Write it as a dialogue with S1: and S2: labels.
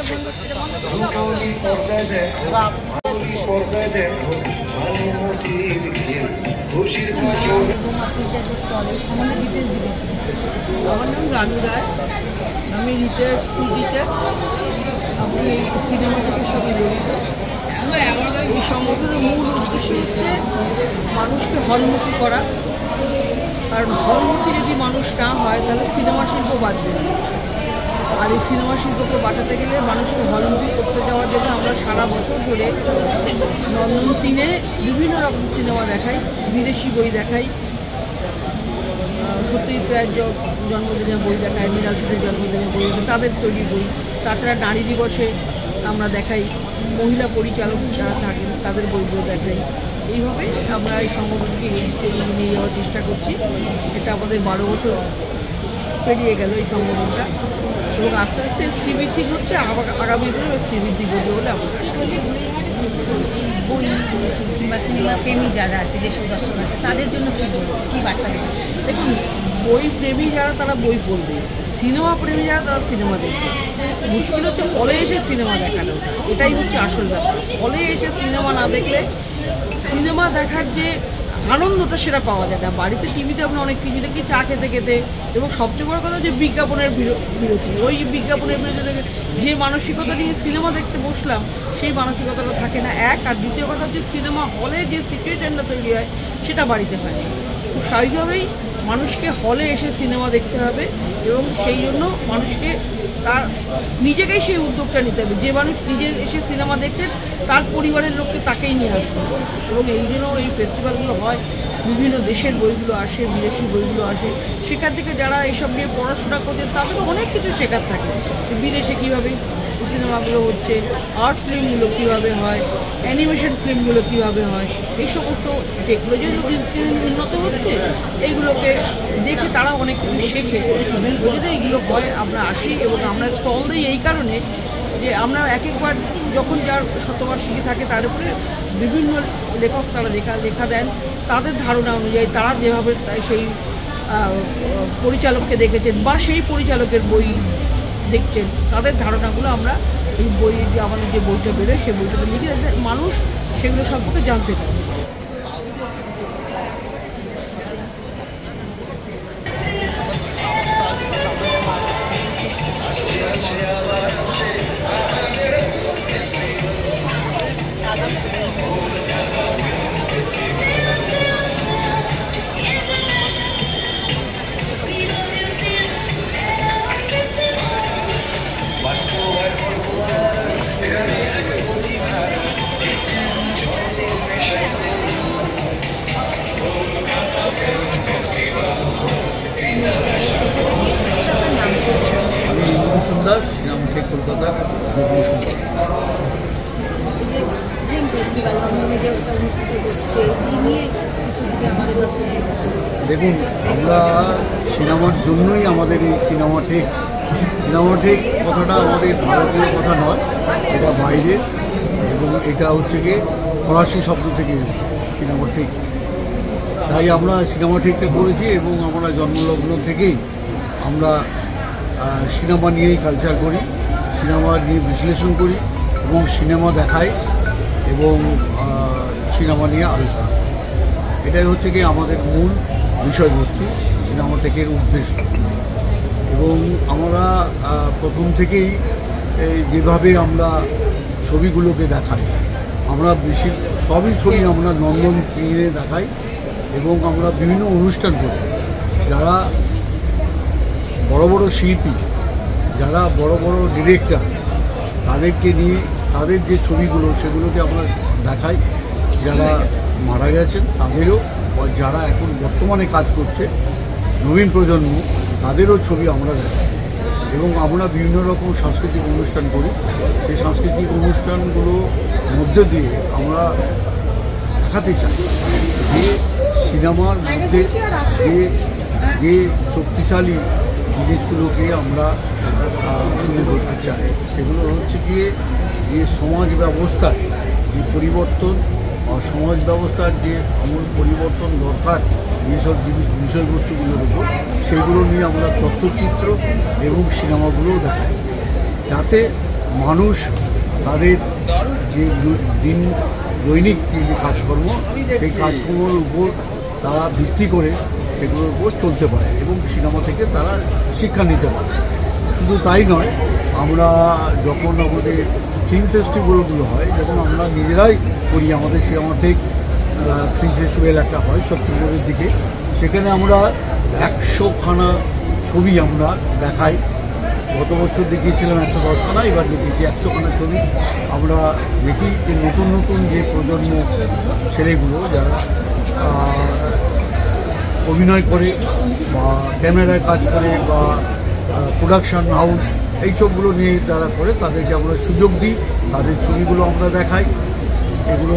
S1: আমার নাম রানু রায়, আমি রিটায়ার্ড স্কুল টিচার। আমি এই সিনেমা থেকে সঙ্গে জড়িত। এই সংগঠনের মূল উদ্দেশ্য হচ্ছে মানুষকে হলমুখী করা, কারণ হলমুখী যদি মানুষ না হয় তাহলে সিনেমা শিল্প বাঁচবে না। আর এই সিনেমা শিল্পকে বাঁচাতে গেলে মানুষকে হলমুখী করতে যাওয়ার জন্য আমরা সারা বছর ধরে নন্দন 3-এ বিভিন্ন রকম সিনেমা দেখাই, বিদেশি বই দেখাই, সত্যজিৎ রায়ের জন্মদিনের বই দেখাই, মৃণাল সেনের জন্মদিনের বই, তাদের তৈরি বই। তাছাড়া নারী দিবসে আমরা দেখাই, মহিলা পরিচালক যারা থাকেন তাদের বইগুলো দেখাই। এইভাবে আমরা এই সংগঠনকে এগিয়ে নিয়ে যাওয়ার চেষ্টা করছি। এটা আমাদের 12 বছর পেরিয়ে গেল এই সংগঠনটা, এবং আস্তে আস্তে শ্রীবৃদ্ধি ঘটছে। আগামী দিনে শ্রীবৃদ্ধি ঘটবে বলে আমরা আশা করি।
S2: বই কিংবা সিনেমা প্রেমী যারা আছে, যেসব দর্শক আছে, তাদের জন্য কী বার্তা দেবে?
S1: দেখুন, বই প্রেমী যারা তারা বই পড়বে, সিনেমা প্রেমী যারা তারা সিনেমা দেখবে। মুশকিল হচ্ছে হলে এসে সিনেমা দেখানো, এটাই হচ্ছে আসল ব্যাপার। হলে এসে সিনেমা না দেখলে সিনেমা দেখার যে আনন্দটা সেটা পাওয়া যায় না। বাড়িতে টিভিতে আমরা অনেক কিছু দেখি, চা খেতে খেতে, এবং সবচেয়ে বড় কথা যে বিজ্ঞাপনের বিরতি। ওই বিজ্ঞাপনের বিরতি থেকে যে মানসিকতা নিয়ে সিনেমা দেখতে বসলাম সেই মানসিকতাটা থাকে না, এক। আর দ্বিতীয় কথা হচ্ছে সিনেমা হলে যে সিচুয়েশনটা তৈরি হয় সেটা বাড়িতে হয় না। খুব স্বাভাবিকভাবেই মানুষকে হলে এসে সিনেমা দেখতে হবে, এবং সেই জন্য মানুষকে তার নিজেকেই সেই উদ্যোগটা নিতে হবে। যে মানুষ নিজে এসে সিনেমা দেখছেন তার পরিবারের লোককে তাকেই নিয়ে আসতে হবে। এবং এই জন্য এই ফেস্টিভ্যালগুলো হয়, বিভিন্ন দেশের বইগুলো আসে, বিদেশি বইগুলো আসে। সেখান থেকে যারা এইসব নিয়ে পড়াশোনা করছে তাদেরও অনেক কিছু শেখার থাকে। বিদেশে কীভাবে সিনেমাগুলো হচ্ছে, আর্ট ফিল্মগুলো কীভাবে হয়, অ্যানিমেশন ফিল্মগুলো কীভাবে হয়, এই সমস্ত টেকনোলজি উন্নত হচ্ছে, এইগুলোকে দেখে তারা অনেক কিছু শেখে। ওই জন্য এইগুলো হয়, আমরা আসি এবং আমরা স্টল দিই এই কারণে যে আমরা একবার যখন যার শতবার্ষিকী থাকে তার উপরে বিভিন্ন লেখক তারা লেখা দেন, তাদের ধারণা অনুযায়ী তারা যেভাবে সেই পরিচালককে দেখেছেন বা সেই পরিচালকের বই দেখছেন, তাদের ধারণাগুলো আমরা এই বই, যে আমাদের যে বইটা বেরোয় সেই বইটাতে লিখে মানুষ সেগুলো সম্পর্কে জানতে পারে।
S3: কলকাতার দেখুন, আমরা সিনেমার জন্যই আমাদের এই সিনেমাটেক কথাটা আমাদের ভারতীয় কথা নয়, এটা বাইরের, এবং এটা হচ্ছে গিয়ে ফরাসি শব্দ থেকে সিনেমাটেক। তাই আমরা সিনেমাটেকটা করেছি, এবং আমরা জন্মলগ্ন থেকেই আমরা সিনেমা নিয়েই কালচার করি, সিনেমা নিয়ে বিশ্লেষণ করি, এবং সিনেমা দেখাই, এবং সিনেমা নিয়ে আলোচনা। এটাই হচ্ছে কি আমাদের মূল বিষয়বস্তু, সিনেমাটেকের উদ্দেশ্য। এবং আমরা প্রথম থেকেই যেভাবে আমরা ছবিগুলোকে দেখাই, আমরা সবই ছবি আমরা নন্দন 3-এ দেখাই, এবং আমরা বিভিন্ন অনুষ্ঠান করি। যারা বড় বড় শিল্পী, যারা বড় বড় ডিরেক্টর, তাদেরকে নিয়ে তাদের যে ছবিগুলো সেগুলোকে আমরা দেখাই। যারা মারা গেছেন তাদেরও, যারা এখন বর্তমানে কাজ করছে নবীন প্রজন্ম, তাদেরও ছবি আমরা দেখাই। এবং আমরা বিভিন্ন রকম সাংস্কৃতিক অনুষ্ঠান করি। সেই সাংস্কৃতিক অনুষ্ঠানগুলোর মধ্য দিয়ে আমরা দেখাতে চাই যে সিনেমার মধ্যে যে শক্তিশালী জিনিসগুলোকে আমরা তুলে ধরতে চাই, সেগুলো হচ্ছে গিয়ে যে সমাজ ব্যবস্থায় যে পরিবর্তন, সমাজ ব্যবস্থার যে আমূল পরিবর্তন দরকার যেসব বিষয়বস্তুগুলোর উপর, সেগুলো নিয়ে আমরা তথ্যচিত্র এবং সিনেমাগুলোও দেখাই, যাতে মানুষ তাদের যে দৈনিক যে কাজকর্ম সেই কাজকর্মের উপর তারা ভিত্তি করে সেগুলোর উপর চলতে পারে এবং সিনেমা থেকে তারা শিক্ষা নিতে পারে। শুধু তাই নয়, আমরা যখন আমাদের ফিল্ম ফেস্টিভ্যালগুলো হয়, যখন আমরা নিজেরাই করি, আমাদের সিনেমাটেক ফিল্ম ফেস্টিভ্যাল একটা হয় সেপ্টেম্বরের দিকে, সেখানে আমরা 100খানা ছবি আমরা দেখাই। গত বছর দেখিয়েছিলাম 110খানা, এবার দেখিয়েছি 100খানা ছবি। আমরা দেখি যে নতুন নতুন যে প্রজন্ম ছেলেগুলো যারা অভিনয় করে বা ক্যামেরায় কাজ করে বা প্রোডাকশন হাউস এইসবগুলো নিয়ে যারা করে তাদেরকে আমরা সুযোগ দিই, তাদের ছবিগুলো আমরা দেখাই। এগুলো